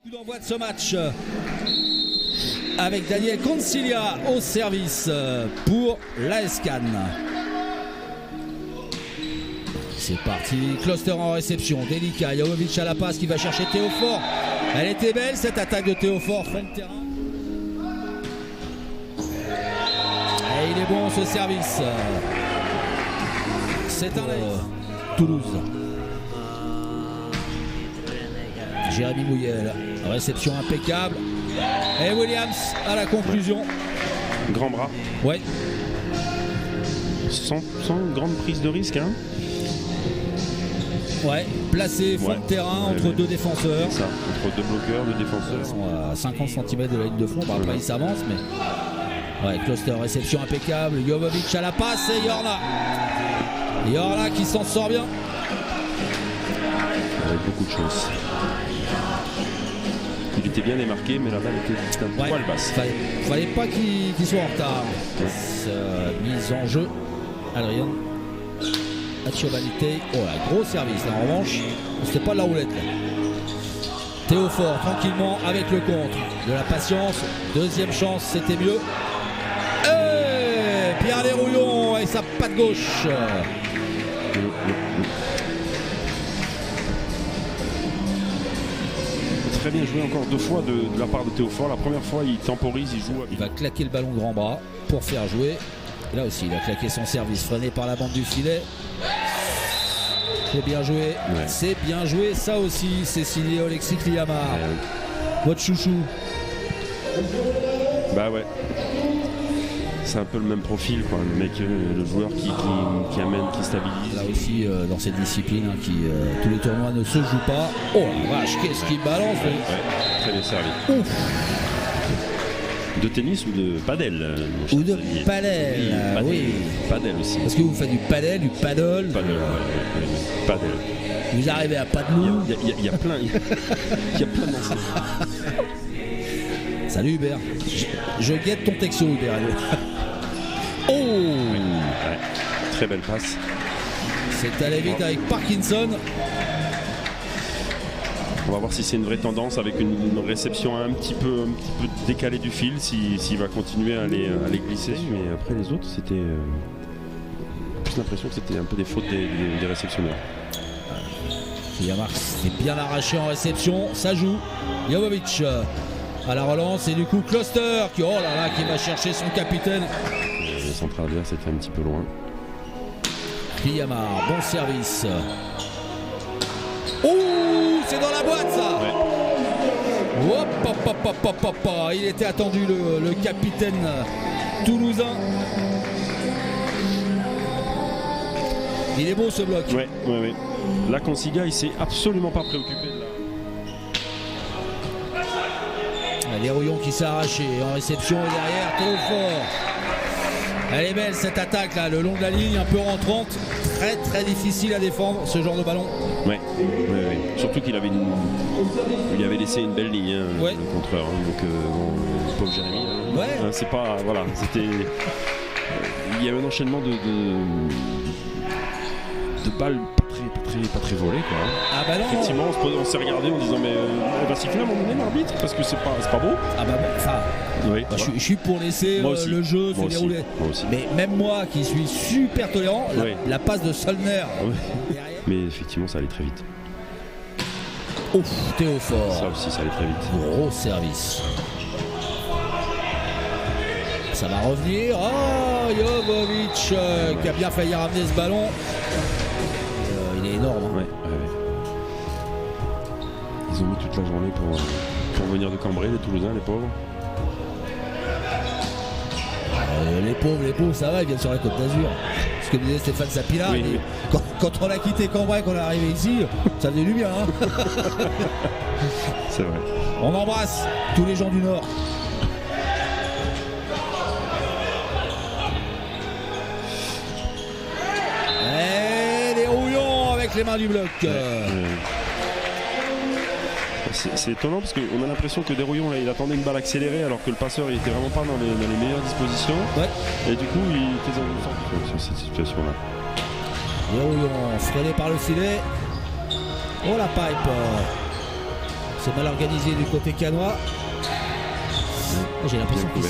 Coup d'envoi de ce match avec Daniel Concilia au service pour l'AS Cannes. C'est parti, Kloster en réception, délicat, Jovovic à la passe qui va chercher Théophore. Elle était belle cette attaque de Théophore, fond de terrain. Et il est bon ce service. C'est un Toulouse. Jérémy Mouyel, réception impeccable. Et Williams à la conclusion. Grand bras. Ouais. Sans grande prise de risque. Hein. Ouais, placé fond de terrain entre deux défenseurs. Ça, entre deux bloqueurs, deux défenseurs. Ils sont à 50 cm de la ligne de fond. Bon, après, ils s'avancent, mais. Ouais, Kloster, réception impeccable. Jovovic à la passe et Yorna. Yorna qui s'en sort bien. Avec beaucoup de chance. Il était bien démarqué, mais la balle était un poil basse. Fallait pas qu'il soit en retard. Mise en jeu. Adrien. Aciovalite. Oh là, gros service là. En revanche, c'était pas de la roulette là. Théophore tranquillement avec le contre. De la patience. Deuxième chance, c'était mieux. Et Pierre Desrouillons et sa patte gauche. Très bien joué encore deux fois de la part de Théophore. La première fois, il temporise, il joue. Il va claquer le ballon grand bras pour faire jouer. Et là aussi, il a claqué son service, freiné par la bande du filet. C'est bien joué. Ouais. C'est bien joué, ça aussi. C'est signé Oleksiy Kliamar. Votre chouchou. Bah ouais. C'est un peu le même profil, quoi. Le mec, le joueur qui amène, qui stabilise. Là aussi, dans cette discipline, tous les tournois ne se jouent pas. Oh la vache, qu'est-ce qu'il balance. Ouais, très bien servi. Ouf. De tennis ou de padel? Ou de padel, oui. Padel aussi. Parce que vous faites du padel, du paddle. Padel. Vous arrivez à Padelou. Il y a plein. Il y a plein d'enseignes. Salut Hubert. Je guette ton texto Hubert. Oh ouais. Très belle passe. C'est allé vite avec Parkinson. On va voir si c'est une vraie tendance avec une réception un petit peu décalée du fil, s'il va continuer à les glisser. Mais après les autres, c'était plus l'impression que c'était un peu des fautes des réceptionneurs. Kliamar s'est bien arraché en réception, ça joue. Jovovic à la relance et du coup Kloster qui va chercher son capitaine. Le central adverse c'était un petit peu loin. Kliamar, bon service. Oh, c'est dans la boîte ça. Ouais. Hop. Il était attendu le capitaine toulousain. Il est beau ce bloc. Ouais. Là Concilia il s'est absolument pas préoccupé de Desrouillons qui s'est arraché en réception et derrière Théophore. Elle est belle cette attaque là, le long de la ligne, un peu rentrante. Très difficile à défendre ce genre de ballon. Ouais. Surtout qu'il avait il avait laissé une belle ligne, le contreur. Donc le pauvre Jérémy. C'est pas. Voilà, c'était. Il y avait un enchaînement de balles pas très volées quoi. Ah bah non. Effectivement on s'est regardé en disant mais elle va siffler à un moment donné l'arbitre parce que c'est pas beau. Ah bah bon, oui, je suis pour laisser le jeu se dérouler. Mais même moi qui suis super tolérant, la passe de Solner. Mais effectivement ça allait très vite. Ouf, Théophore. Ça aussi ça allait très vite. Gros service. Ça va revenir. Oh, Jovovic qui a bien failli ramener ce ballon. Il est énorme. Ouais. Ils ont mis toute la journée pour venir de Cambrai, les Toulousains, les pauvres. Les pauvres, ça va, ils viennent sur la Côte d'Azur. Ce que disait Stéphane Sapila. Oui. Quand on a quitté Cambrai, qu'on est arrivé ici, ça faisait du bien. Hein. C'est vrai. On embrasse tous les gens du Nord. Les mains du bloc. C'est étonnant parce qu'on a l'impression que Desrouillons il attendait une balle accélérée alors que le passeur il était vraiment pas dans les meilleures dispositions. Et du coup il était dans une sorte sur cette situation là. Desrouillons freiné par le filet. Oh la pipe. C'est mal organisé du côté canois. J'ai l'impression qu'il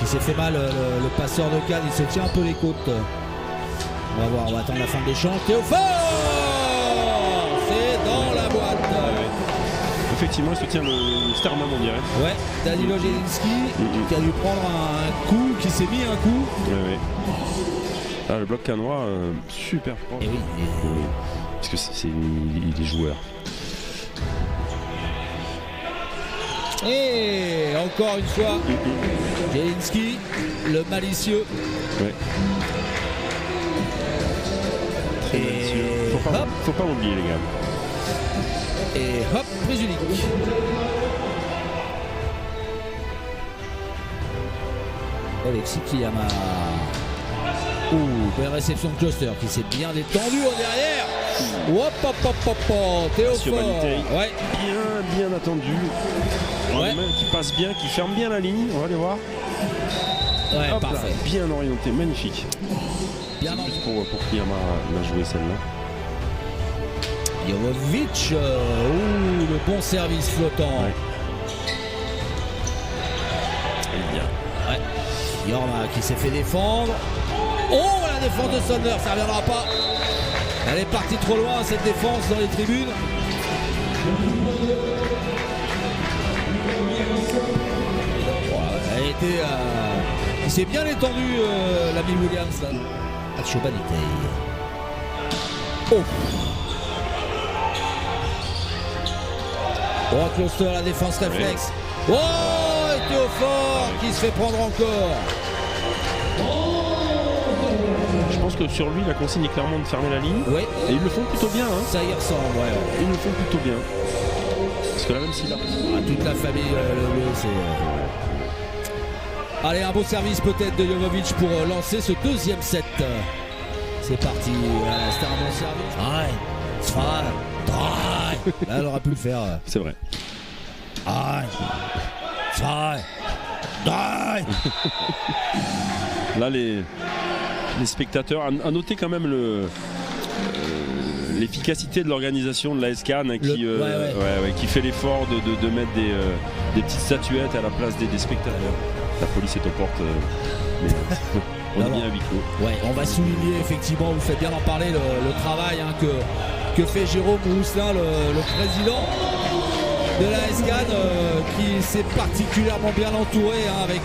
s'est fait mal, le passeur de Cannes, il se tient un peu les côtes. On va voir, on va attendre la fin de l'échange. Théophore, c'est dans la boîte. Effectivement, il se tient le sternum, on dirait. Ouais, Danilo Jelinski qui a dû prendre un coup, qui s'est mis un coup. Ouais. Ah, le bloc canois, super fort. Et oui. Parce que il est joueur. Et encore une fois, Jelinski, le malicieux. Ouais. Très malicieux. Faut pas l'oublier, les gars. Et hop, prise unique. Alexis Kiyama. Belle réception de Kloster qui s'est bien détendu au derrière. Théophore. Ouais. Bien attendu. Ouais. Même qui passe bien, qui ferme bien la ligne. On va aller voir. Ouais, hop, parfait. Là, bien orienté, magnifique. Bien juste pour Kiyama la jouer celle-là. Jovovic, le bon service flottant. Ouais. Ouais. Yorma qui s'est fait défendre. Oh, la défense de Sonner, ça ne reviendra pas. Elle est partie trop loin, cette défense dans les tribunes. Elle était. Il s'est bien étendu, l'ami Williams. Achobanitei. Oh. Oh, Kloster, la défense réflexe. Oh, et Théophore qui se fait prendre encore. Je pense que sur lui, la consigne est clairement de fermer la ligne. Oui. Et ils le font plutôt bien. Hein. Ça y ressemble, ouais. Ils le font plutôt bien. Parce que là, même s'il a... toute la famille, c'est... Allez, un beau service peut-être de Jovovic pour lancer ce deuxième set. C'est parti. C'était un bon service. Là, elle aura pu le faire. C'est vrai. Là, les spectateurs, à noter quand même l'efficacité de l'organisation de la SCAN hein, qui fait l'effort de mettre des petites statuettes à la place des spectateurs. La police est aux portes, mais on est bien à huis clos. Ouais, on va souligner effectivement, vous faites bien en parler, le travail hein, que fait Jérôme Rousselin, le président de la SCAN, qui s'est particulièrement bien entouré hein, avec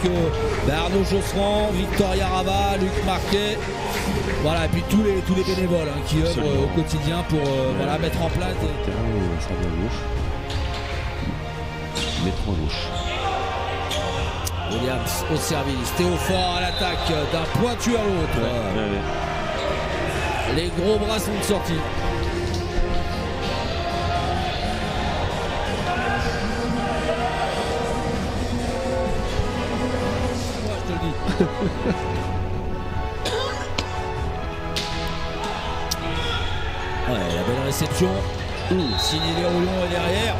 Arnaud Josserand, Victor Yarava, Luc Marquet, voilà, et puis tous les bénévoles hein, qui œuvrent au quotidien pour mettre en place des... Mettre en gauche. Williams au service, Théophore à l'attaque, d'un pointu à l'autre. Les gros bras sont sortis. Moi je te le dis. Ouais, la belle réception. Signé les roulons est derrière.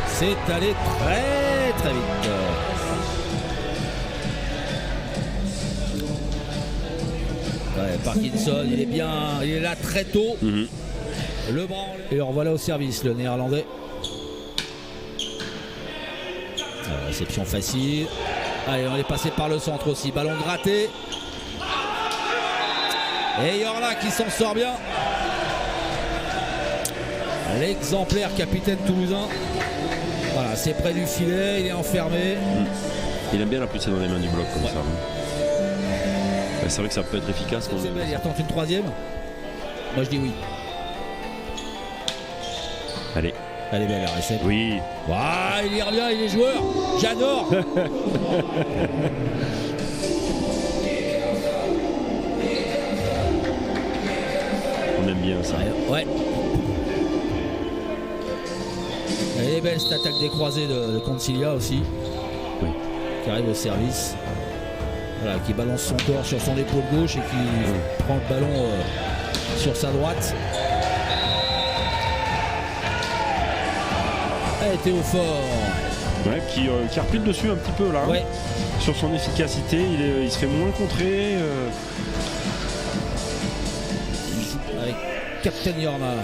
C'est allé très très vite. Ouais, Parkinson, il est là très tôt. Le bras et le revoilà au service, le néerlandais. Réception facile. Allez, on est passé par le centre aussi. Ballon gratté. Et Yorla qui s'en sort bien. L'exemplaire capitaine toulousain. Voilà, c'est près du filet, il est enfermé. Il aime bien la pousser dans les mains du bloc comme ça. C'est vrai que ça peut être efficace. C'est belle, il retente une troisième. Moi je dis oui. Allez. Elle est belle la recette. Oui. Waouh, il y revient, il est joueur. J'adore. On aime bien ça. Ouais. Elle est belle cette attaque des croisés de Concilia aussi. Oui. Qui arrive au service. Voilà, qui balance son corps sur son épaule gauche et qui prend le ballon sur sa droite. Et Théophore. Ouais, qui a repris le dessus un petit peu là. Ouais. Sur son efficacité, il se fait moins contrer. Avec Captain Yorma.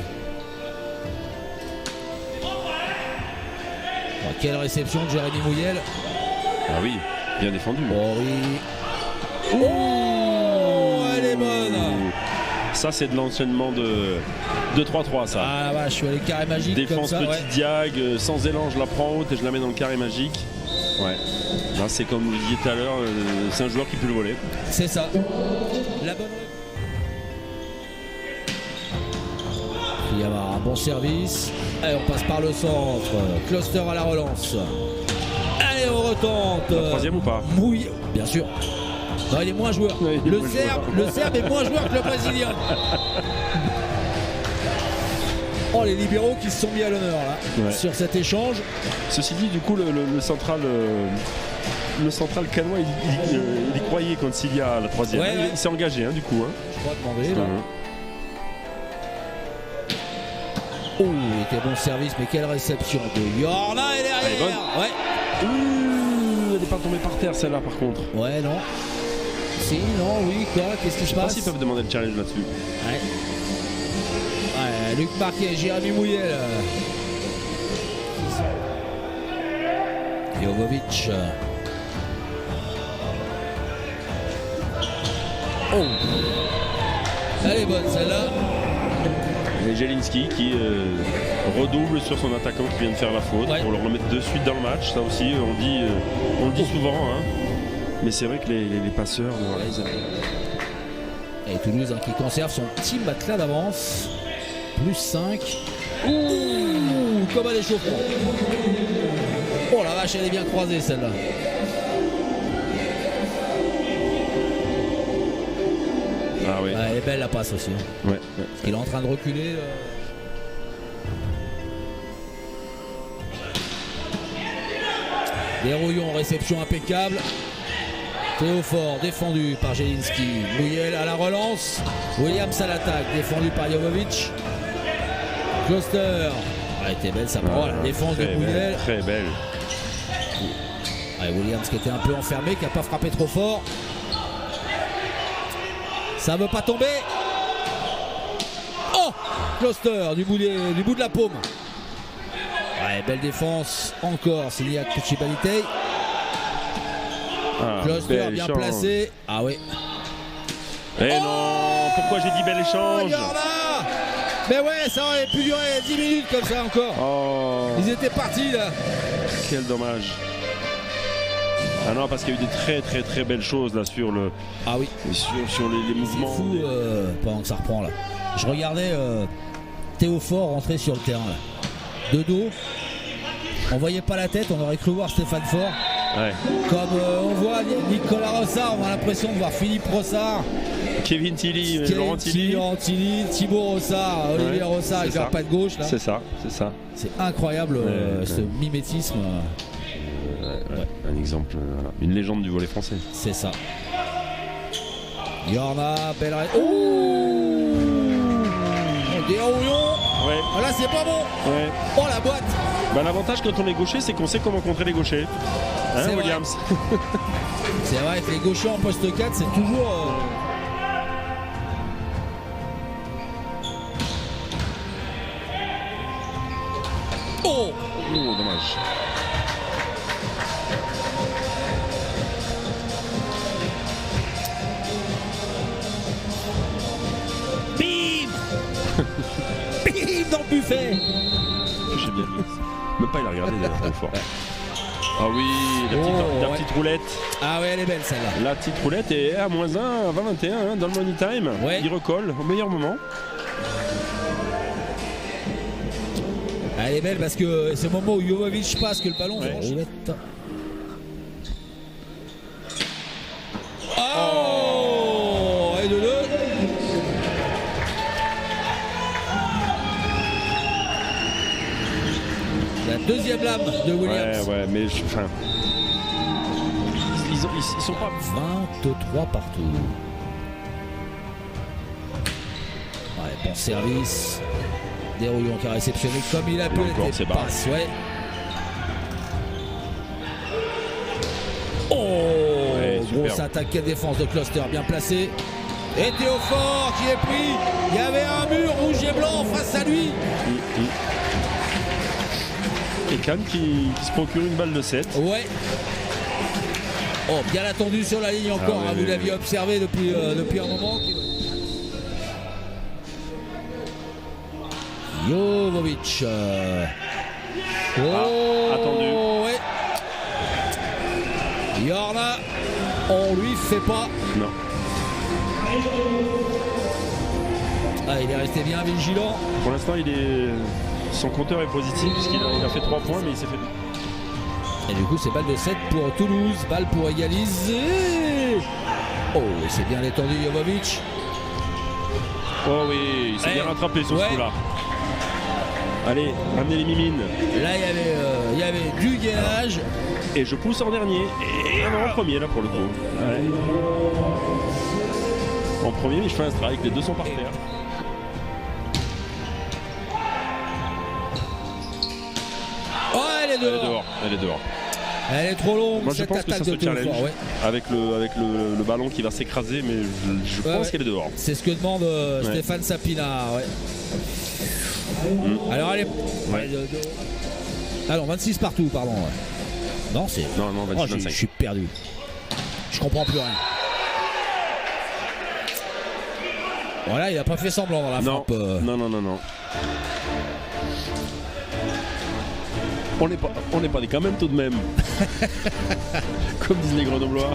Oh, quelle réception de Jérémy Mouyel. Ah oui, bien défendu. Oh oui. Oh, elle est bonne. Ça, c'est de l'enchaînement de 3-3, ça. Ah la vache, je suis allé carré magique. Défense comme ça, petite diag, sans élan, je la prends haute et je la mets dans le carré magique. Ouais. Là, c'est comme vous disiez tout à l'heure, c'est un joueur qui peut le voler. C'est ça. La bonne. Il y a un bon service. Allez, on passe par le centre. Cluster à la relance. Allez, on retente. La troisième ou pas? Mouillé, bien sûr. Non, il est moins joueur. Ouais, Le Serbe est moins joueur que le Brésilien. Oh, les libéraux qui se sont mis à l'honneur là sur cet échange. Ceci dit, du coup, le central canois, il y croyait contre Cilia à la troisième. Ouais, il s'est engagé, hein, du coup. Hein. Je crois demander là. Oh, il était bon service, mais quelle réception de Yorna et derrière. Ouais. Elle n'est pas tombée par terre, celle-là, par contre. Ouais, non. Si, non, oui, quoi, qu'est-ce qui se Je sais pas passe? s'ils peuvent demander le challenge là-dessus. Ouais. Ouais, Luc Marquet, Jérémy Mouyel. Jovovic. Oh. Elle est bonne celle-là. Et Jelinski qui redouble sur son attaquant qui vient de faire la faute pour le remettre de suite dans le match. Ça aussi, on le dit souvent. Hein. Mais c'est vrai que les passeurs, voilà, ils avaient... Et Toulouse qui conserve son petit matelas d'avance. Plus 5. Ouh, comme à l'échauffement. Oh la vache, elle est bien croisée celle-là. Ah oui. Elle est belle la passe aussi. Hein. Ouais. Parce qu'il est en train de reculer. Desrouillons, réception impeccable. Théophore défendu par Jelinski. Mouyel à la relance. Williams à l'attaque, défendu par Jovovic. Cluster. Elle était belle sa parole. La défense de Mouyel. Très belle. Ouais, Williams qui était un peu enfermé, qui n'a pas frappé trop fort. Ça ne veut pas tomber. Oh, Cluster du bout de la paume. Ouais, belle défense encore. Siliak Kuchibalitei. Cluster bien placé. Ah oui. Eh non, pourquoi j'ai dit bel échange? Mais ouais, ça aurait pu durer 10 minutes comme ça encore. Oh. Ils étaient partis là. Quel dommage. Ah non, parce qu'il y a eu des très très très belles choses là sur le. Ah oui. Sur les mouvements. C'est fou pendant que ça reprend là. Je regardais Théophore rentrer sur le terrain là. De dos. On voyait pas la tête, on aurait cru voir Stéphane Faure. Ouais. Comme on voit Nicolas Rossard, on a l'impression de voir Philippe Rossard. Kevin Tilly, Laurent Tilly, Thibaut Rossard, Olivier Rossard avec leur patte gauche là. C'est ça. C'est incroyable ce mimétisme. Un exemple, voilà. Une légende du volley français. C'est ça. Yorna, belle. Oh, dérouillons. Ouais. Ah, là c'est pas bon. Ouais. Oh la boîte. Bah, l'avantage quand on est gaucher, c'est qu'on sait comment contrer les gauchers. Hein, c'est Williams? C'est vrai que les gauchers en poste 4, c'est toujours. Oh, dommage. Bim. Bim dans le buffet. J'ai bien vu. Même pas il a regardé d'ailleurs trop fort. Ah oui, la petite roulette. Ah ouais, elle est belle celle-là. La petite roulette est à -1, à 20-21 hein, dans le money time. Ouais. Il recolle au meilleur moment. Elle est belle parce que c'est le moment où Jovovic passe que le ballon fait roulette. Oh, et de deux. La deuxième lame de Williams. Ouais, mais enfin. Ils sont pas. 23 partout. Ouais, bon service. Desrouillons qui a réceptionné comme il a pu. C'est passe, ouais. Oh, ouais, grosse attaque et défense de Cluster bien placé. Et Théophore qui est pris. Il y avait un mur rouge et blanc face à lui. Et Kahn qui se procure une balle de 7. Ouais. Oh, bien attendu sur la ligne encore, ouais, vous l'aviez observé depuis un moment. Jovovic. Attendu. Ouais. Jorna, on lui fait pas. Non. Ah, il est resté bien vigilant. Pour l'instant, son compteur est positif puisqu'il a fait 3 points, mais il s'est fait. Et du coup, c'est balle de 7 pour Toulouse, balle pour égaliser. Oh, c'est bien détendu Jovovic. Oh oui, il s'est bien rattrapé sur ce coup-là. Allez, ramenez les mimines. Là, il y avait du gainage. Et je pousse en dernier. Et non, en premier, là, pour le coup. Ouais. En premier, je fais un strike. Les deux sont par terre. Oh, elle est dehors. Elle est dehors. Elle est trop longue. Moi, je pense que ça se challenge ouais. avec le ballon qui va s'écraser, mais je pense qu'elle est dehors. C'est ce que demande Stéphane Sapina. Ouais. Alors, allez. Ouais. Ah non, 26 partout, pardon. Ouais. Non, c'est. Non, 26, je suis perdu. Je comprends plus rien. Voilà, il a pas fait semblant dans la frappe. Non. On n'est pas des quand même tout de même. Comme disent les Grenoblois.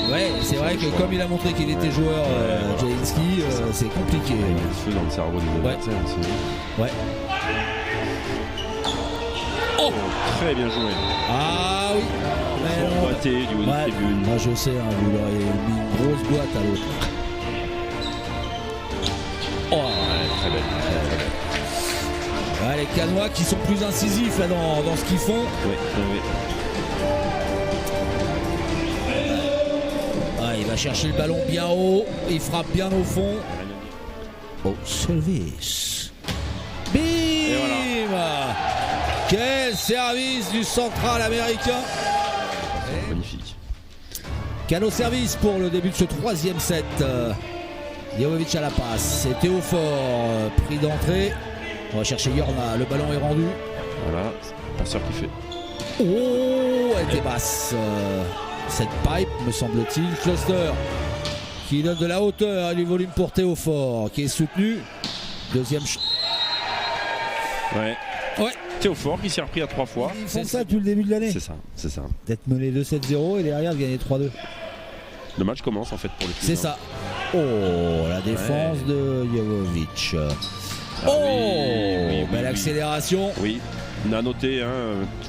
Ouais, c'est vrai que comme il a montré qu'il était joueur, Jelinski, c'est compliqué. Il y a le feu dans le cerveau des adversaires aussi. Ouais. Oh, très bien joué. Ah oui. Boité du haut de tribune. Moi je sais, hein, vous l'aurez mis une grosse boîte à l'autre. Oh, ouais, très belle. Ouais, les Canois qui sont plus incisifs là, dans ce qu'ils font. Oui. Ah, il va chercher le ballon bien haut, il frappe bien au fond. Oh, service. Bim. Et voilà. Quel service du central américain. Magnifique. Cano service pour le début de ce troisième set. Jovovic à la passe. C'est Théophore pris d'entrée. On va chercher Jorna. Le ballon est rendu. Voilà, passeur qui fait. Oh, elle était basse. Cette pipe, me semble-t-il. Cluster qui donne de la hauteur et du volume pour Théophore qui est soutenu. Deuxième. Ouais. Théophore qui s'est repris à 3 fois. Ils font ça depuis le début de l'année. C'est ça. D'être mené 2-7-0 et derrière de gagner 3-2. Le match commence en fait pour les C'est ça. Oh, la défense de Jovovic. Oui, belle accélération. Oui, on a noté,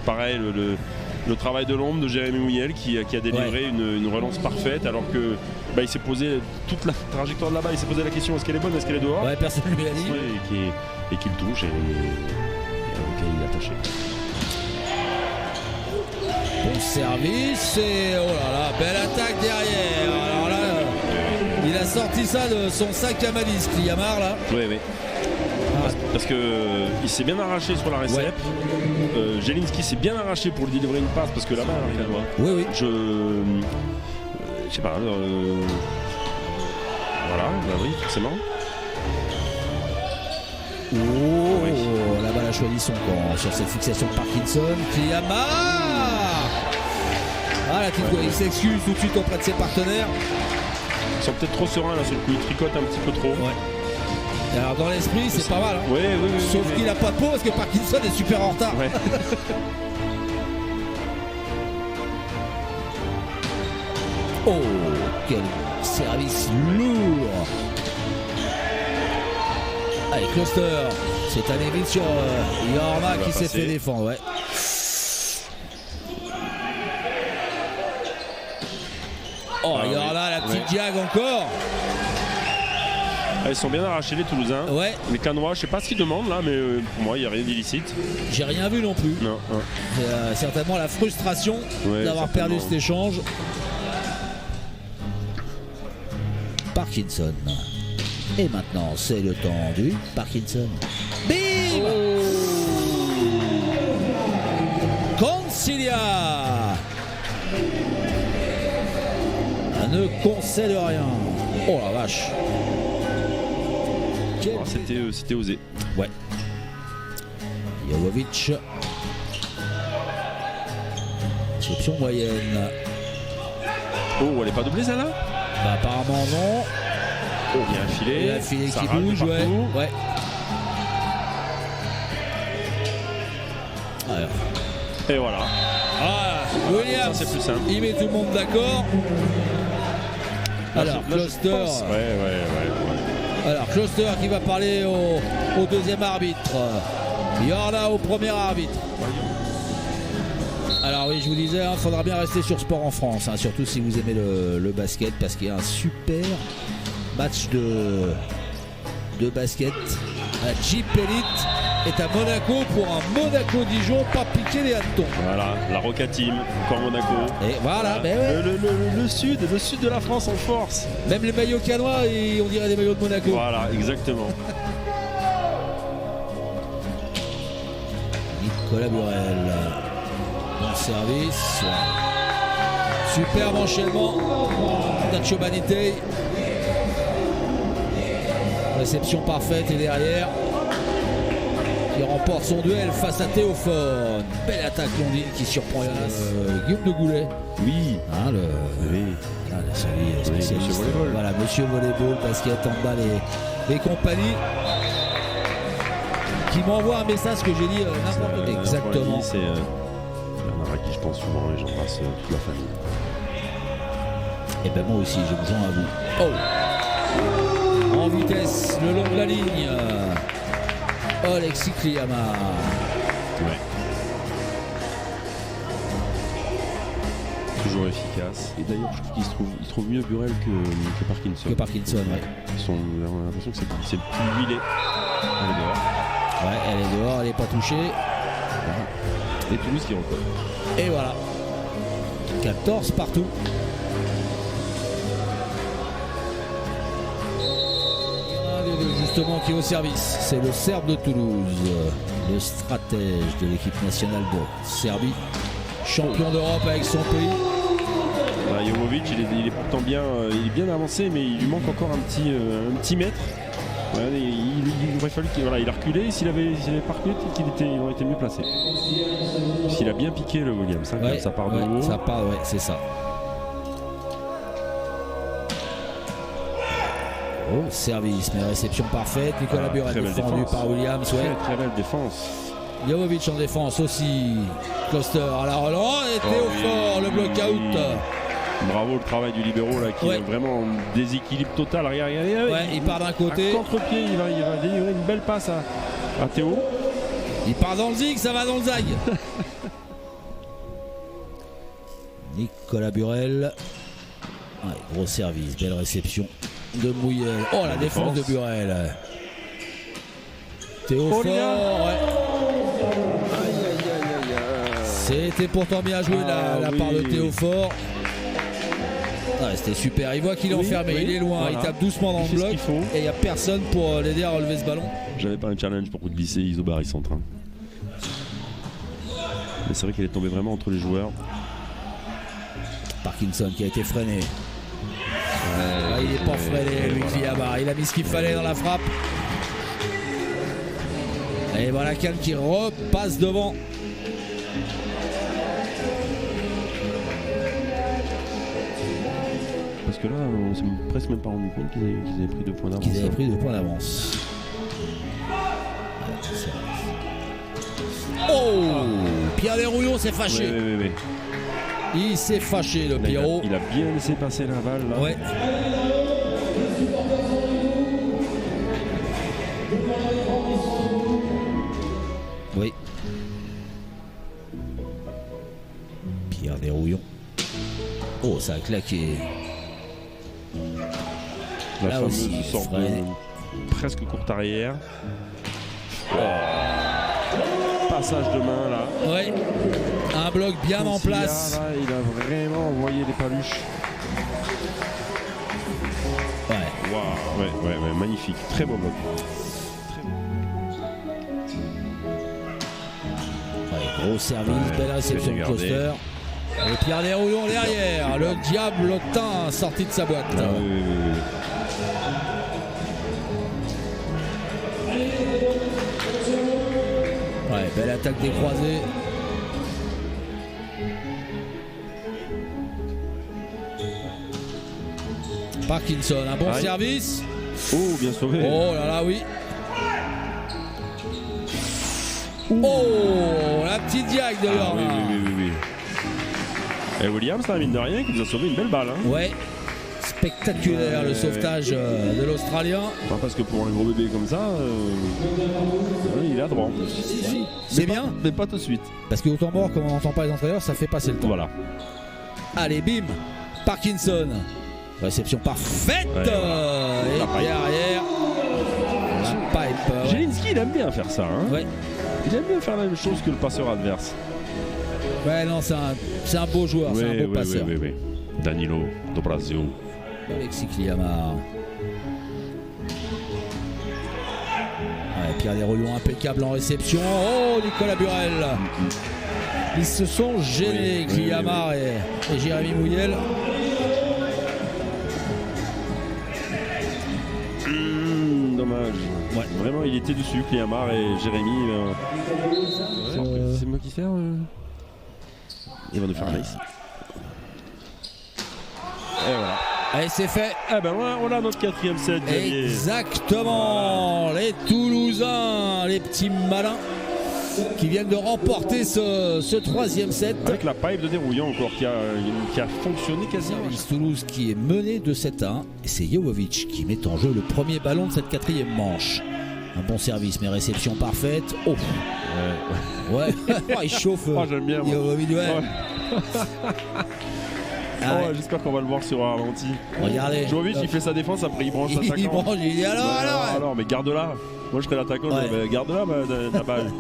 pareil, le travail de l'ombre de Jérémy Mouyel qui a délivré une relance parfaite alors que il s'est posé toute la trajectoire de là-bas, il s'est posé la question est-ce qu'elle est bonne, est-ce qu'elle est dehors. Ouais, personne ne lui a dit. Et qu'il touche et il est attaché. Bon service et oh là là, belle attaque derrière. Alors là, il a sorti ça de son sac à malice, Kliamar là. Oui. Parce que il s'est bien arraché sur la récep. Jelinski s'est bien arraché pour lui délivrer une passe parce que là-bas, oui. Je sais pas. Voilà, oui, forcément. La balle a choisi son camp sur cette fixation de Parkinson. Kliamar. La petite il s'excuse tout de suite auprès de ses partenaires. Ils sont peut-être trop sereins là sur le coup, ils tricotent un petit peu trop. Ouais. Et alors dans l'esprit c'est pas mal. Hein. Oui. Sauf qu'il a pas de peau parce que Parkinson est super en retard. Ouais. Oh, quel service lourd. Allez, Cluster, c'est un évite sur Jorna qui s'est fait défendre. Ouais. Oh, Jorna, la petite diag encore. Ils sont bien arrachés les Toulousains. Ouais. Les Canois, je sais pas ce qu'ils demandent là, mais pour moi il n'y a rien d'illicite. J'ai rien vu non plus. Non. Certainement la frustration d'avoir perdu cet échange. Parkinson. Et maintenant c'est le temps du Parkinson. Bim. Concilia ne concède rien. Oh la vache. C'était osé. Ouais. Jovovic. Réception moyenne. Oh, elle est pas doublée celle-là? Bah, apparemment non. Oh, il y a un filet. Il y a un filet ça qui râle de bouge, ouais. partout. Ouais. Alors. Et voilà. Ah, Williams, Ça, c'est plus simple. il met tout le monde d'accord. Alors, Là, je Kloster. pense. Ouais. Alors, Kloster qui va parler au deuxième arbitre. Yorla au premier arbitre. Alors oui, je vous disais, il faudra bien rester sur Sport en France, hein, surtout si vous aimez le basket, parce qu'il y a un super match de basket. Jeep Elite est à Monaco pour un Monaco-Dijon, pas piquer les hannetons. Voilà, la Roca Team, encore Monaco. Et voilà, ben ouais. Le sud de la France en force. Même les maillots canois, on dirait des maillots de Monaco. Voilà, exactement. Nicolas Burel. Bon service. Superbe enchaînement. Nacho Banité. Réception parfaite et derrière, qui remporte son duel face à Théophone. Belle attaque londine qui surprend Jonas. Guillaume de Goulet. Oui. Hein, Oui. spécialiste. Monsieur Volleyball. Voilà, monsieur Volleyball, basket, handball et compagnie. Qui m'envoie un message que j'ai dit n'importe quoi. Exactement. C'est Bernard à qui je pense souvent et j'embrasse toute la famille. Et ben moi aussi, je me joins à vous. Oh, en vitesse, le long de la ligne. Alexis Kliama. Ouais. Toujours efficace. Et d'ailleurs, je trouve qu'il trouve mieux Burel que Parkinson. Que Parkinson, ouais. On a l'impression que c'est plus huilé. Elle est dehors. Ouais, elle est dehors, elle n'est pas touchée. Et Toulouse qui recolle. Et voilà. 14 partout. Justement qui est au service, c'est le Serbe de Toulouse, le stratège de l'équipe nationale de Serbie, champion d'Europe avec son pays. Voilà, Jovovic, il est pourtant bien, il est bien avancé, mais il lui manque encore un petit mètre. Ouais, il aurait fallu qu'il il a reculé. S'il avait pas reculé, il aurait été mieux placé. Parce qu'il a bien piqué le Williams, hein, ça part de haut. Ça part, ouais, c'est ça. Oh, service, mais réception parfaite. Nicolas Burel défendu par Williams. Ouais. Très belle défense. Jovovic en défense aussi. Kloster à la relance. Et Théophore, le bloc-out. Bravo le travail du libéro là, qui est vraiment en déséquilibre total. Regardez, ouais, il part d'un côté. Contre-pied, il va délivrer une belle passe à Théo. Il part dans le zig, ça va dans le zag. Nicolas Burel. Ouais, gros service, belle réception de Mouyel. Oh, la défense de Burel. Théophore, ouais. C'était pourtant bien joué la part de Théophore. Ouais, c'était super, il voit qu'il est enfermé, il est loin, il tape doucement dans le bloc et il n'y a personne pour l'aider à relever ce ballon. J'avais pas un challenge pour glisser Isobar centre. Mais c'est vrai qu'il est tombé vraiment entre les joueurs. Parkinson qui a été freiné. Il n'est pas freiné, lui Kliama. Il a mis ce qu'il fallait dans la frappe. Et voilà Cannes qui repasse devant. Parce que là, on s'est presque même pas rendu compte qu'ils avaient pris 2 points d'avance. Qu'ils avaient pris 2 points d'avance. Oh, Pierre Desrouillons s'est fâché. Oui. Il s'est fâché, le Pierrot. Il a bien laissé passer la balle là. Ouais. Oui. Pierre Desrouillons. Oh, ça a claqué. La là fameuse aussi, sorte de presque courte arrière. Oh. Passage de main là. Ouais. Un bloc bien en place. Là, il a vraiment envoyé les paluches. Ouais. Wow. Ouais, magnifique. Très beau bloc. Ouais, gros service, belle réception de Kloster. Et Pierre Desrouillons derrière. Le diablotin sorti de sa boîte. Ah, oui. Ouais, belle attaque des croisés. Parkinson, un bon service. Oh, bien sauvé. Oh là là, oui. Oh, la petite diag de Yorma. Oui. Et Williams, là, mine de rien, qui nous a sauvé une belle balle. Hein. Ouais. Spectaculaire le sauvetage de l'Australien. Pas parce que pour un gros bébé comme ça, il est à droit. C'est bien. Mais pas tout de suite. Parce que autant mort, comme on n'entend pas les entraîneurs, ça fait passer le temps. Voilà. Allez, bim. Parkinson. Réception parfaite. Ouais, voilà. Et derrière, la pipe. Jelinski, il aime bien faire ça. Hein. Ouais. Il aime bien faire la même chose que le passeur adverse. Ouais, non, c'est un beau joueur, c'est un beau passeur. Oui. Danilo D'Ambrosio. Alexis Kliamar. Ouais, Pierre Desrouillons impeccable en réception. Oh, Nicolas Burel. Ils se sont gênés, Kliamar et Jérémy Mouyel. Dommage. Ouais. Vraiment, il était dessus, Kliamar et Jérémy. C'est moi qui sers. Il va nous faire un ici. Et voilà. Allez, c'est fait. Ah ben on a notre 4e set. Exactement. Les Toulousains, les petits malins qui viennent de remporter ce 3e set. Avec la pipe de Desrouillons encore qui a fonctionné quasiment. Service Toulouse qui est mené de 7-1. Et c'est Jovovic qui met en jeu le premier ballon de cette 4e manche. Un bon service, mais réception parfaite. Oh. Ouais. Il chauffe. Oh, j'aime bien. Jovovic, J'espère qu'on va le voir sur un ralenti. Regardez. Jovovic, il fait sa défense, après il branche l'attaquant. Il branche, il dit alors. Mais garde-la. Moi je serais l'attaquant, garde-la ta balle.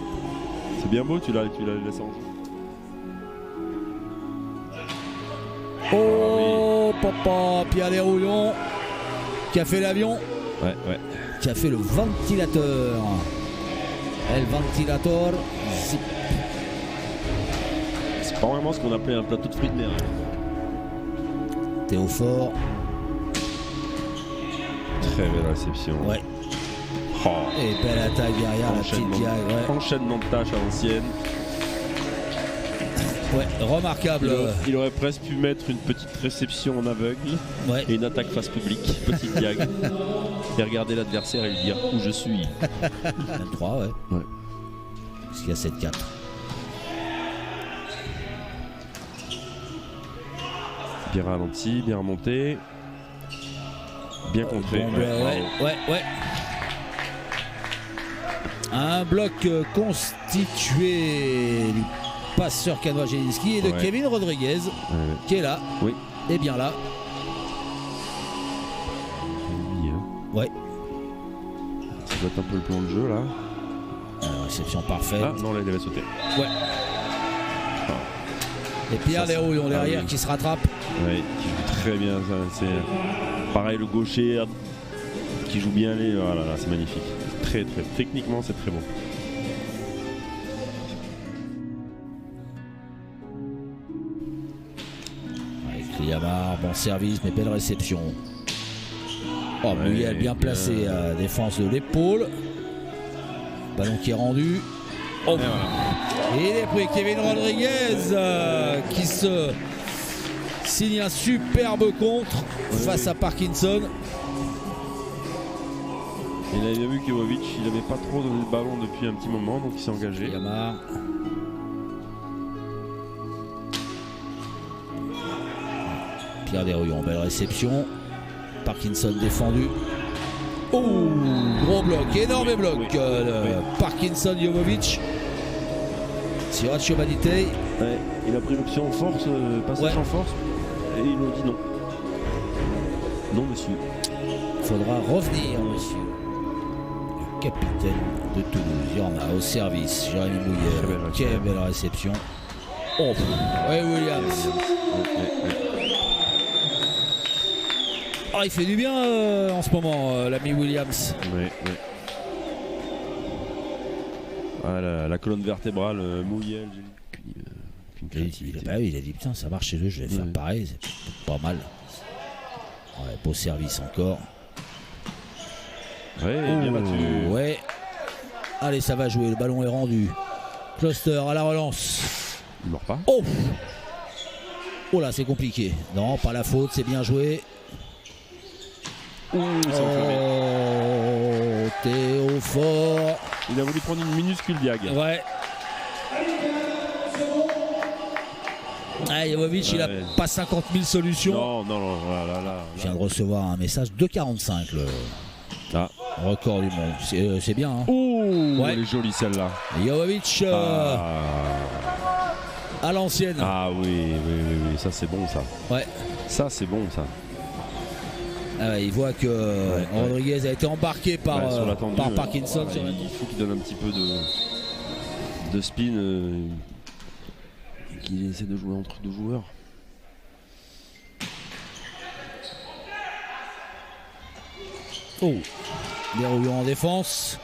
C'est bien beau, tu la laisses en jeu. Oh, papa, Pierre Desrouillons qui a fait l'avion. Ouais. Qui a fait le ventilateur. El ventilator. Zip. C'est pas vraiment ce qu'on appelait un plateau de fruits de mer. Théophore. Très belle réception. Ouais. Oh. Et belle attaque derrière, la petite diag. Enchaînement de tâches à l'ancienne. Ouais, remarquable. Il aurait presque pu mettre une petite réception en aveugle et une attaque face publique, petite diag. Et regarder l'adversaire et lui dire où je suis. 23, ouais. Parce qu'il y a 7-4. Bien ralenti, bien remonté. Bien contré. Ouais. Un bloc constitué du passeur canois Jelinski et de Kevin Rodriguez qui est là. Oui. Et bien là. Ouais. Ça doit être un peu le plan de jeu là. Réception parfaite. Ah non, là il avait sauté. Ouais. Et Pierre Desrouillons derrière qui se rattrape. Oui, qui joue très bien. C'est pareil, le gaucher qui joue bien les. Voilà, c'est magnifique. Très. Techniquement, c'est très bon. Avec Kliamar, bon service, mais belle réception. Oh, Mouyel bien placé à défense de l'épaule. Ballon qui est rendu. Oh. Et il est pris. Kevin Rodriguez qui se signe un superbe contre face à Parkinson. Il avait vu que Jovovic, il n'avait pas trop donné le ballon depuis un petit moment, donc il s'est engagé. Kliamar. Pierre Desrouillons, belle réception. Parkinson défendu. Oh, gros bloc, énorme bloc. Parkinson, Jovovic. Sirac Humanité. Ouais, il a pris l'option en force, passage en force, et ils l'ont dit non. Non, monsieur. Il faudra revenir, monsieur. Le capitaine de Toulouse, Yorma au service. Jérémy Mouyel. Quelle belle réception. Oh, ouais, Williams. Ah, il fait du bien en ce moment, l'ami Williams. Oui. Voilà, la colonne vertébrale, Mouyel. Il a dit putain, ça marche chez eux, je vais faire pareil, c'est pas mal. Ouais, beau service encore. Ouais, bien battu. Ouais. Allez, ça va jouer, le ballon est rendu. Kloster à la relance. Il mord pas. Oh, oh là, c'est compliqué. Non, pas la faute, c'est bien joué. C'est enflammé. Oh, Théo fort. Il a voulu prendre une minuscule diag. Ouais. Ah, Jovovic, il a pas 50 000 solutions. Non, là. Je viens de recevoir un message 2,45 le record du monde. C'est bien. Hein. Ouh, ouais. Elle est jolie celle-là. Jovovic à l'ancienne. Ah oui, ça c'est bon ça. Ouais. Ça c'est bon ça. Ah ouais, il voit que Rodriguez a été embarqué par Parkinson. Il faut qu'il donne un petit peu de spin. Qu'il essaie de jouer entre deux joueurs. Oh, dérouillant en défense.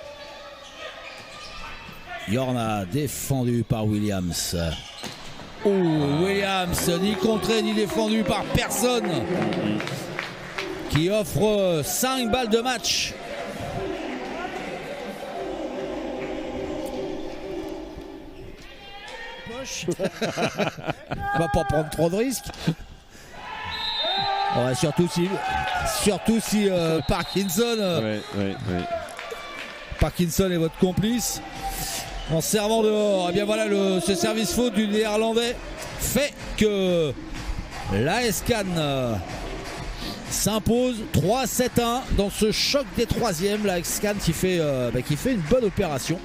Yorna défendu par Williams. Oh, Williams ni contré ni défendu par personne. Qui offre 5 balles de match. On va pas prendre trop de risques. Ouais, surtout si Parkinson Parkinson est votre complice en servant dehors. Et bien voilà, ce service faute du néerlandais fait que l'AS Cannes s'impose 3-7-1 dans ce choc des troisièmes. L'AS Cannes qui fait une bonne opération.